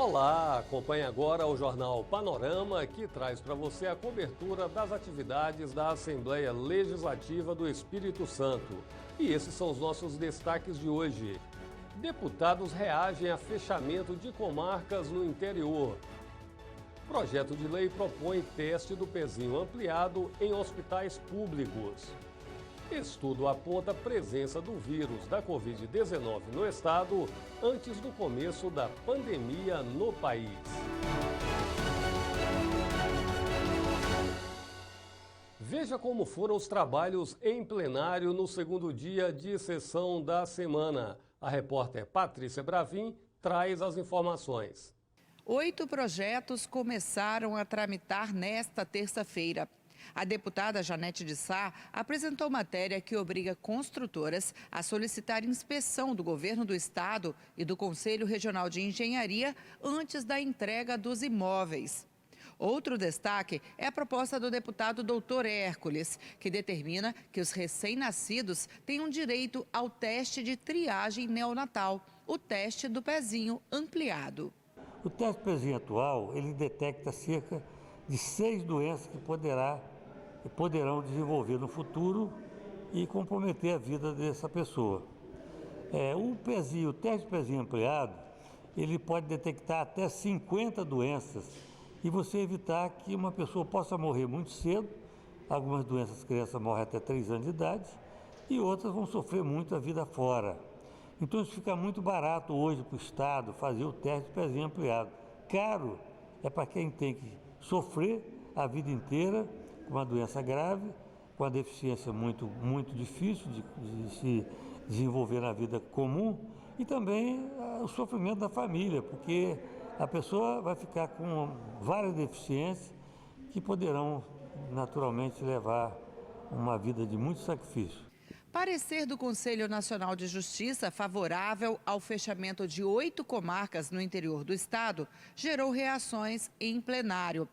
Olá, acompanhe agora o Jornal Panorama, que traz para você a cobertura das atividades da Assembleia Legislativa do Espírito Santo. E esses são os nossos destaques de hoje. Deputados reagem a fechamento de comarcas no interior. Projeto de lei propõe teste do pezinho ampliado em hospitais públicos. Estudo aponta a presença do vírus da Covid-19 no estado antes do começo da pandemia no país. Veja como foram os trabalhos em plenário no segundo dia de sessão da semana. A repórter Patrícia Bravin traz as informações. 8 projetos começaram a tramitar nesta terça-feira. A deputada Janete de Sá apresentou matéria que obriga construtoras a solicitar inspeção do governo do estado e do Conselho Regional de Engenharia antes da entrega dos imóveis. Outro destaque é a proposta do deputado Dr. Hércules, que determina que os recém-nascidos tenham direito ao teste de triagem neonatal, o teste do pezinho ampliado. O teste do pezinho atual, ele detecta cerca de 6 doenças que poderão desenvolver no futuro e comprometer a vida dessa pessoa. O teste de pezinho ampliado, ele pode detectar até 50 doenças e você evitar que uma pessoa possa morrer muito cedo. Algumas doenças as crianças morrem até 3 anos de idade e outras vão sofrer muito a vida fora. Então isso fica muito barato hoje para o Estado fazer o teste de pezinho ampliado. Caro é para quem tem que sofrer a vida inteira com uma doença grave, com uma deficiência muito difícil de se desenvolver na vida comum e também o sofrimento da família, porque a pessoa vai ficar com várias deficiências que poderão naturalmente levar uma vida de muito sacrifício. Parecer do Conselho Nacional de Justiça favorável ao fechamento de 8 comarcas no interior do estado gerou reações em plenário.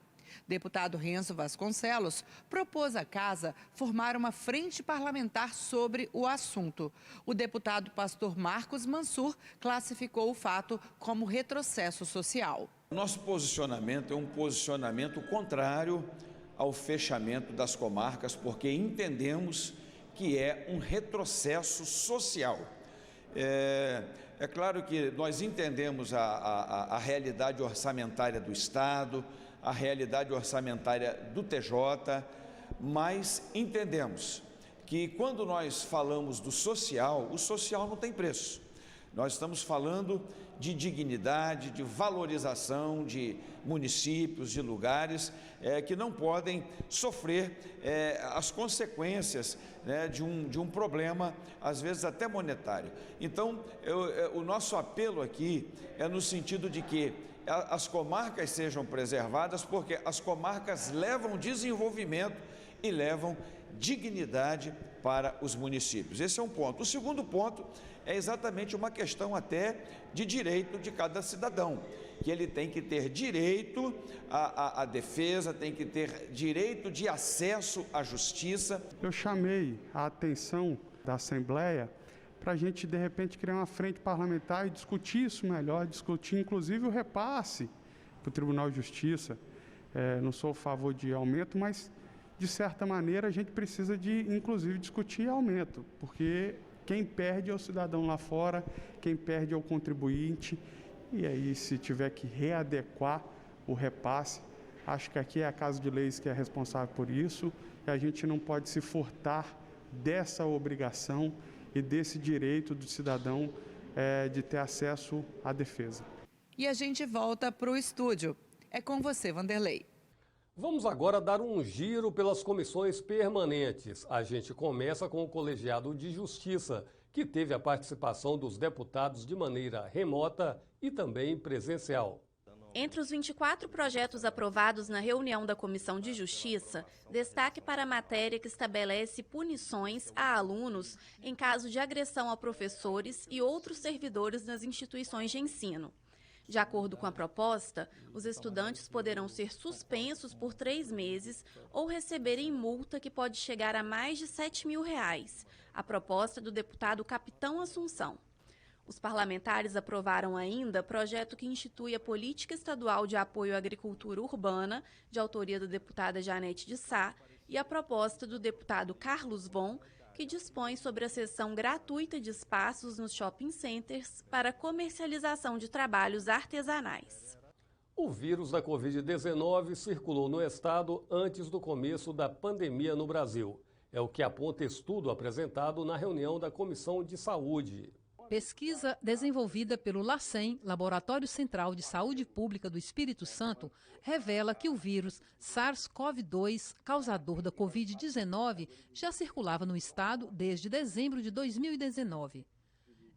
Deputado Renzo Vasconcelos propôs à Casa formar uma frente parlamentar sobre o assunto. O deputado pastor Marcos Mansur classificou o fato como retrocesso social. Nosso posicionamento é um posicionamento contrário ao fechamento das comarcas, porque entendemos que é um retrocesso social. É claro que nós entendemos a realidade orçamentária do Estado, a realidade orçamentária do TJ, mas entendemos que quando nós falamos do social, o social não tem preço. Nós estamos falando de dignidade, de valorização de municípios, de lugares que não podem sofrer as consequências de um problema, às vezes até monetário. Então, o nosso apelo aqui é no sentido de que as comarcas sejam preservadas, porque as comarcas levam desenvolvimento e levam dignidade para os municípios. Esse é um ponto. O segundo ponto é exatamente uma questão até de direito de cada cidadão, que ele tem que ter direito à defesa, tem que ter direito de acesso à justiça. Eu chamei a atenção da Assembleia para a gente, de repente, criar uma frente parlamentar e discutir isso melhor, discutir inclusive o repasse para o Tribunal de Justiça. Não sou a favor de aumento, mas, de certa maneira, a gente precisa de, inclusive, discutir aumento, porque quem perde é o cidadão lá fora, quem perde é o contribuinte, e aí, se tiver que readequar o repasse, acho que aqui é a Casa de Leis que é responsável por isso, e a gente não pode se furtar dessa obrigação e desse direito do cidadão de ter acesso à defesa. E a gente volta para o estúdio. É com você, Vanderlei. Vamos agora dar um giro pelas comissões permanentes. A gente começa com o Colegiado de Justiça, que teve a participação dos deputados de maneira remota e também presencial. Entre os 24 projetos aprovados na reunião da Comissão de Justiça, destaque para a matéria que estabelece punições a alunos em caso de agressão a professores e outros servidores nas instituições de ensino. De acordo com a proposta, os estudantes poderão ser suspensos por 3 meses ou receberem multa que pode chegar a mais de R$ 7.000. A proposta do deputado Capitão Assunção. Os parlamentares aprovaram ainda projeto que institui a Política Estadual de Apoio à Agricultura Urbana, de autoria da deputada Janete de Sá, e a proposta do deputado Carlos Von, que dispõe sobre a cessão gratuita de espaços nos shopping centers para comercialização de trabalhos artesanais. O vírus da Covid-19 circulou no estado antes do começo da pandemia no Brasil. É o que aponta estudo apresentado na reunião da Comissão de Saúde. Pesquisa desenvolvida pelo LACEN, Laboratório Central de Saúde Pública do Espírito Santo, revela que o vírus SARS-CoV-2, causador da Covid-19, já circulava no estado desde dezembro de 2019.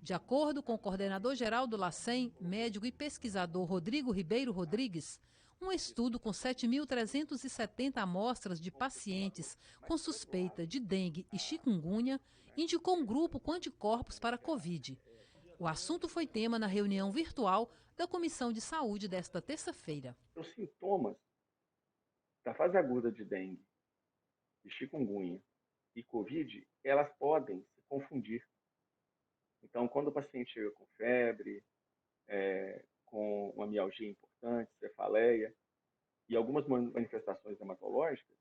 De acordo com o coordenador-geral do LACEN, médico e pesquisador Rodrigo Ribeiro Rodrigues, um estudo com 7.370 amostras de pacientes com suspeita de dengue e chikungunya indicou um grupo com anticorpos para a Covid. O assunto foi tema na reunião virtual da Comissão de Saúde desta terça-feira. Os sintomas da fase aguda de dengue, de chikungunya e Covid, elas podem se confundir. Então, quando o paciente chega com febre, com uma mialgia importante, cefaleia e algumas manifestações hematológicas,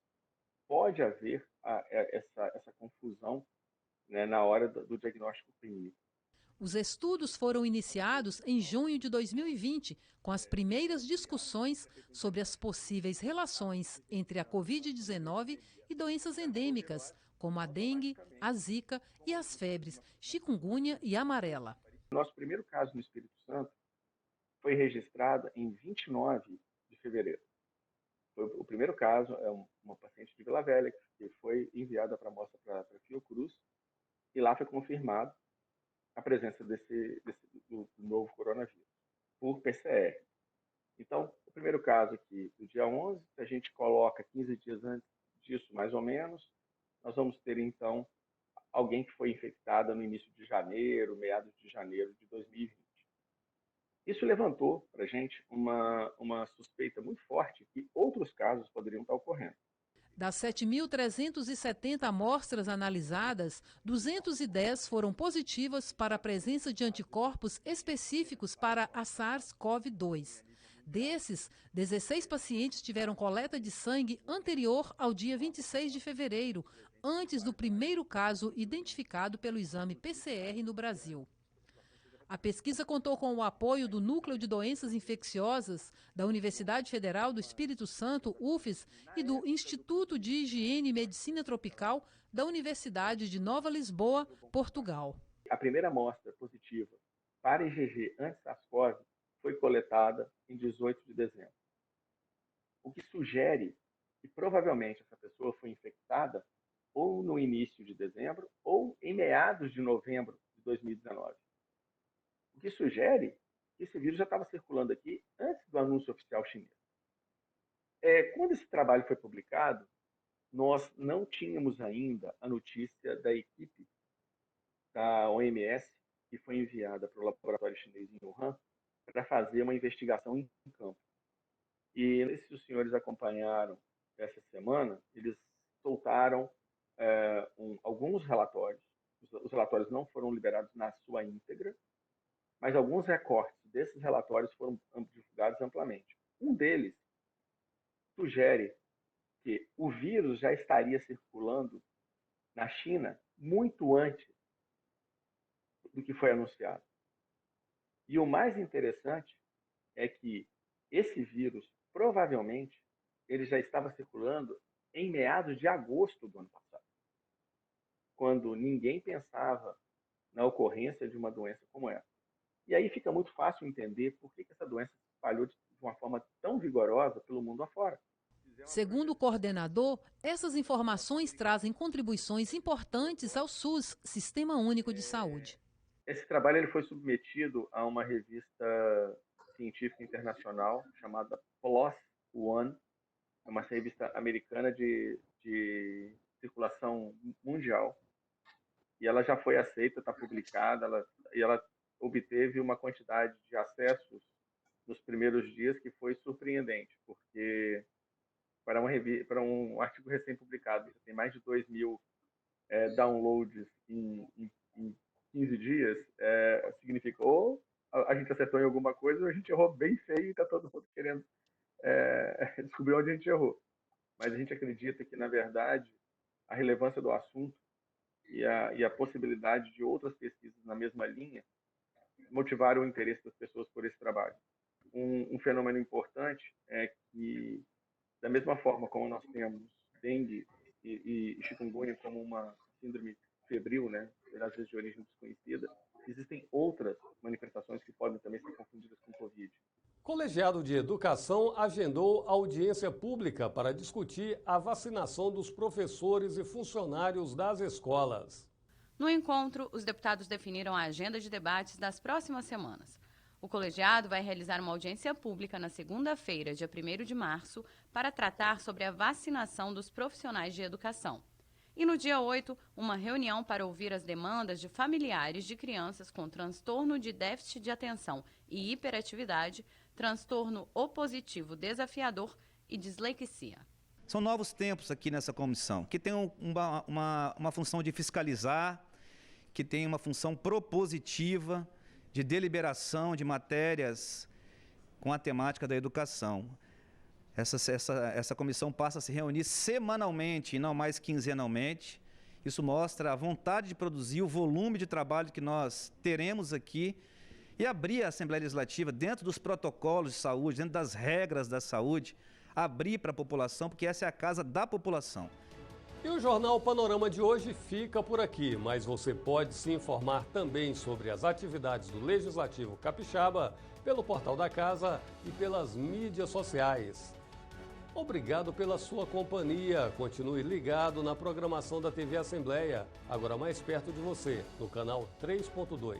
pode haver essa confusão, né, na hora do diagnóstico clínico. Os estudos foram iniciados em junho de 2020, com as primeiras discussões sobre as possíveis relações entre a Covid-19 e doenças endêmicas, como a dengue, a zika e as febres chikungunya e amarela. Nosso primeiro caso no Espírito Santo foi registrado em 29 de fevereiro. O primeiro caso é uma paciente de Vila Velha que foi enviada para amostra para Fiocruz e lá foi confirmado a presença do novo coronavírus por PCR. Então, o primeiro caso aqui, do dia 11, a gente coloca 15 dias antes disso, mais ou menos, nós vamos ter, então, alguém que foi infectada no início de janeiro, meados de janeiro de 2020. Isso levantou para a gente uma suspeita muito forte que outros casos poderiam estar ocorrendo. Das 7.370 amostras analisadas, 210 foram positivas para a presença de anticorpos específicos para a SARS-CoV-2. Desses, 16 pacientes tiveram coleta de sangue anterior ao dia 26 de fevereiro, antes do primeiro caso identificado pelo exame PCR no Brasil. A pesquisa contou com o apoio do Núcleo de Doenças Infecciosas da Universidade Federal do Espírito Santo, UFES, e do Instituto de Higiene e Medicina Tropical da Universidade de Nova Lisboa, Portugal. A primeira amostra positiva para IgG anti-SARS-CoV foi coletada em 18 de dezembro. O que sugere que provavelmente essa pessoa foi infectada ou no início de dezembro ou em meados de novembro de 2019. O que sugere que esse vírus já estava circulando aqui antes do anúncio oficial chinês. Quando esse trabalho foi publicado, nós não tínhamos ainda a notícia da equipe da OMS, que foi enviada para o laboratório chinês em Wuhan, para fazer uma investigação em campo. E se os senhores acompanharam essa semana, eles soltaram alguns relatórios. Os relatórios não foram liberados na sua íntegra, mas alguns recortes desses relatórios foram divulgados amplamente. Um deles sugere que o vírus já estaria circulando na China muito antes do que foi anunciado. E o mais interessante é que esse vírus, provavelmente, ele já estava circulando em meados de agosto do ano passado, quando ninguém pensava na ocorrência de uma doença como essa. E aí fica muito fácil entender por que essa doença se espalhou de uma forma tão vigorosa pelo mundo afora. Segundo o coordenador, essas informações trazem contribuições importantes ao SUS, Sistema Único de Saúde. Esse trabalho ele foi submetido a uma revista científica internacional chamada PLOS ONE, é uma revista americana de circulação mundial. E ela já foi aceita, está publicada, ela obteve uma quantidade de acessos nos primeiros dias que foi surpreendente, porque para um artigo recém-publicado, tem mais de 2.000 downloads em 15 dias, significa ou a gente acertou em alguma coisa ou a gente errou bem feio e está todo mundo querendo descobrir onde a gente errou. Mas a gente acredita que, na verdade, a relevância do assunto e a possibilidade de outras pesquisas na mesma linha motivaram o interesse das pessoas por esse trabalho. Um fenômeno importante é que, da mesma forma como nós temos dengue e chikungunya como uma síndrome febril, né, às vezes de origem desconhecida, existem outras manifestações que podem também ser confundidas com Covid. O Colegiado de Educação agendou audiência pública para discutir a vacinação dos professores e funcionários das escolas. No encontro, os deputados definiram a agenda de debates das próximas semanas. O colegiado vai realizar uma audiência pública na segunda-feira, dia 1º de março, para tratar sobre a vacinação dos profissionais de educação. E no dia 8, uma reunião para ouvir as demandas de familiares de crianças com transtorno de déficit de atenção e hiperatividade, transtorno opositivo desafiador e dislexia. São novos tempos aqui nessa comissão, que tem uma função de fiscalizar, que tem uma função propositiva, de deliberação de matérias com a temática da educação. Essa comissão passa a se reunir semanalmente e não mais quinzenalmente. Isso mostra a vontade de produzir, o volume de trabalho que nós teremos aqui e abrir a Assembleia Legislativa dentro dos protocolos de saúde, dentro das regras da saúde, abrir para a população, porque essa é a casa da população. E o Jornal Panorama de hoje fica por aqui, mas você pode se informar também sobre as atividades do Legislativo Capixaba pelo portal da Casa e pelas mídias sociais. Obrigado pela sua companhia. Continue ligado na programação da TV Assembleia, agora mais perto de você, no canal 3.2.